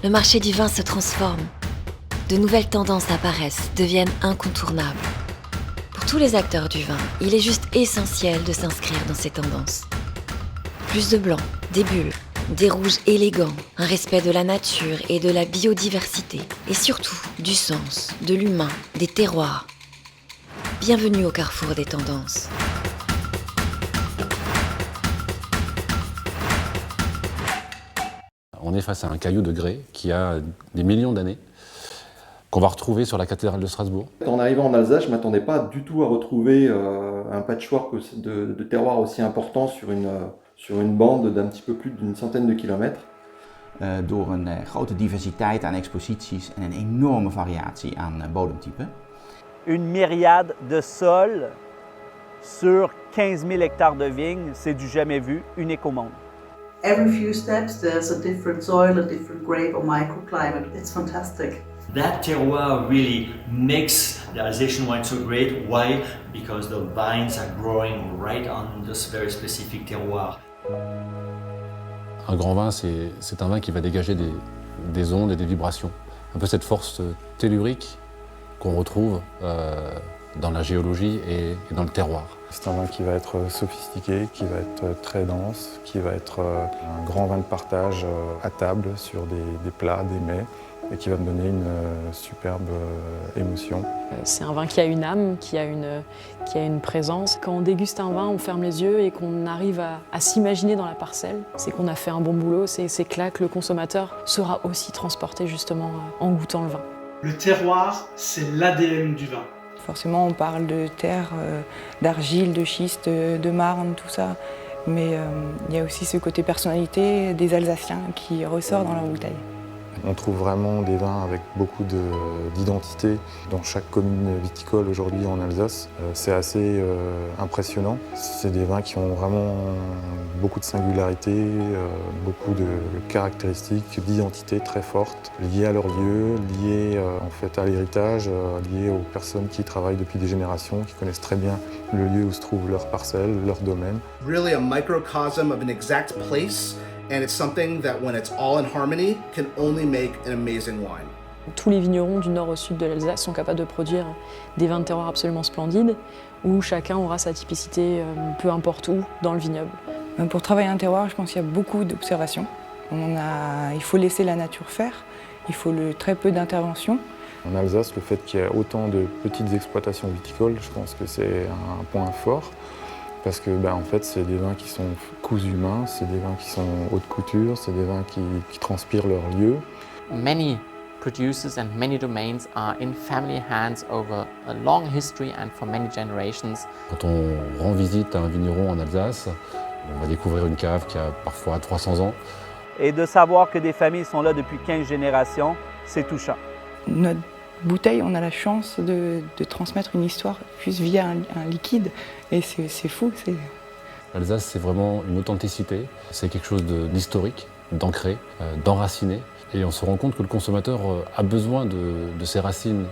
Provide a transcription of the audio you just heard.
le marché du vin se transforme. De nouvelles tendances apparaissent, deviennent incontournables. Pour tous les acteurs du vin, il est juste essentiel de s'inscrire dans ces tendances. Plus de blanc, des bulles, des rouges élégants, un respect de la nature et de la biodiversité, et surtout du sens, de l'humain, des terroirs. Bienvenue au carrefour des tendances. On est face à un caillou de grès qui a des millions d'années, qu'on va retrouver sur la cathédrale de Strasbourg. En arrivant en Alsace, je ne m'attendais pas du tout à retrouver un patchwork de terroirs aussi important sur une bande d'un petit peu plus d'une centaine de kilomètres. Door een grote diversiteit aan exposities en een enorme variatie aan bodemtypen. Une myriade de sols sur 15 000 hectares de vignes, c'est du jamais vu, unique au monde. Every few steps there's a different soil, a different grape or microclimate. It's fantastic. That terroir really makes the Alsatian wine so great. Why? Because the vines are growing right on this very specific terroir. Un grand vin, c'est un vin qui va dégager des ondes et des vibrations. Un peu cette force tellurique qu'on retrouve dans la géologie et dans le terroir. C'est un vin qui va être sophistiqué, qui va être très dense, qui va être un grand vin de partage à table sur des plats, des mets, et qui va me donner une superbe émotion. C'est un vin qui a une âme, qui a une présence. Quand on déguste un vin, on ferme les yeux et qu'on arrive à s'imaginer dans la parcelle. C'est qu'on a fait un bon boulot, c'est que là que le consommateur sera aussi transporté justement en goûtant le vin. Le terroir, c'est l'ADN du vin. Forcément, on parle de terre, d'argile, de schiste, de marne, tout ça. Mais il y a aussi ce côté personnalité des Alsaciens qui ressort dans leur bouteille. On trouve vraiment des vins avec beaucoup d'identité dans chaque commune viticole aujourd'hui en Alsace. C'est assez impressionnant. C'est des vins qui ont vraiment beaucoup de singularité, beaucoup de caractéristiques, d'identité très fortes, liées à leur lieu, liées en fait à l'héritage, liées aux personnes qui travaillent depuis des générations, qui connaissent très bien le lieu où se trouve leur parcelle, leur domaine. Really a microcosm of an exact place. And it's something that, when it's all in harmony, can only make an amazing wine. Tous les vignerons du nord au sud de l'Alsace sont capables de produire des vins de terroir absolument splendides, où chacun aura sa typicité, peu importe où, dans le vignoble. Pour travailler un terroir, je pense qu'il y a beaucoup d'observations. Il faut laisser la nature faire, il faut très peu d'intervention. En Alsace, le fait qu'il y ait autant de petites exploitations viticoles, je pense que c'est un point fort. Parce que en fait, c'est des vins qui sont cousus main, c'est des vins qui sont haute couture, c'est des vins qui transpirent leur lieu. Many producers and many domains are in family hands over a long history and for many generations. Quand on rend visite à un vigneron en Alsace, on va découvrir une cave qui a parfois 300 ans. Et de savoir que des familles sont là depuis 15 générations, c'est touchant. Notre bouteille, on a la chance de transmettre une histoire juste via un liquide, et c'est fou. L'Alsace, c'est vraiment une authenticité, c'est quelque chose d'historique, d'ancré, d'enraciné, et on se rend compte que le consommateur a besoin de ses racines.